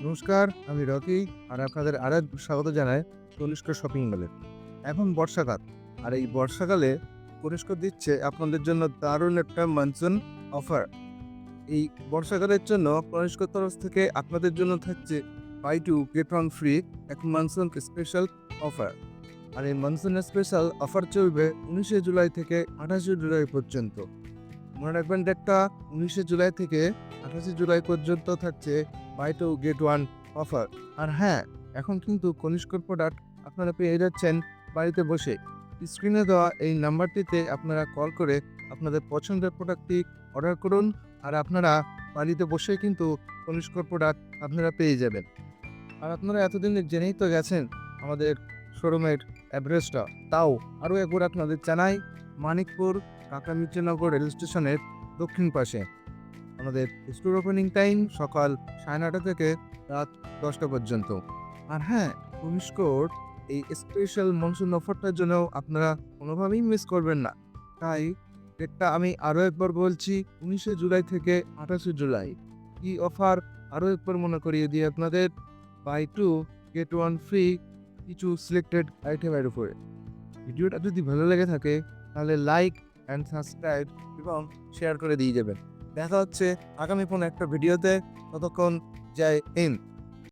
নমস্কার, আমি রকি আর আপনাদের আরেক স্বাগত জানাই কনিষ্ক শপিং মলে। এখন বর্ষাকাল আর এই বর্ষাকালে কনিষ্ক দিচ্ছে আপনাদের জন্য দারুণ একটা মনসুন অফার। এই বর্ষাকালের জন্য কনিষ্কর তরফ থেকে আপনাদের জন্য থাকছে buy two get one free এক মনসুন স্পেশাল অফার। আর এই মনসুন স্পেশাল অফার চলবে 19শে জুলাই থেকে 28শে জুলাই পর্যন্ত। মনে রাখবেন ডেটটা 19শে জুলাই থেকে 28শে জুলাই পর্যন্ত থাকছে buy two get one offer. আর হ্যাঁ, এখন কিন্তু কনিষ্কর প্রোডাক্ট আপনারা পেয়ে যাচ্ছেন বাড়িতে বসে। স্ক্রিনে দেওয়া এই নাম্বারটিতে আপনারা কল করে আপনাদের পছন্দের প্রোডাক্টটি অর্ডার করুন। আর আপনারা বাড়িতে বসেই কিন্তু কনিষ্কর প্রোডাক্ট আপনারা পেয়ে যাবেন। আর আপনারা এতদিন জেনেই তো গেছেন আমাদের শোরুমের অ্যাড্রেসটা, তাও আরও একবার আপনাদের জানাই, মানিকপুর কাকামিত্রনগর রেল স্টেশনের দক্ষিণ পাশে। আমাদের স্টোর ওপেনিং টাইম সকাল 9:30 থেকে রাত 10টা পর্যন্ত। আর হ্যাঁ, কনিষ্কর এই স্পেশাল মনসুন অফারটার জন্য আপনারা কোনোভাবেই মিস করবেন না। তাই ডেটটা আমি আরও একবার বলছি, 19শে জুলাই থেকে 28শে জুলাই। কি অফার আরও একবার মনে করিয়ে দিই আপনাদের, buy two get one free কিছু সিলেক্টেড আইটেমের উপরে। ভিডিওটা যদি ভালো লেগে থাকে তাহলে লাইক অ্যান্ড সাবস্ক্রাইব এবং শেয়ার করে দিয়ে যাবেন। দেখা হচ্ছে আগামী কোনো একটা ভিডিওতে। ততক্ষণ জয় হিন্দ।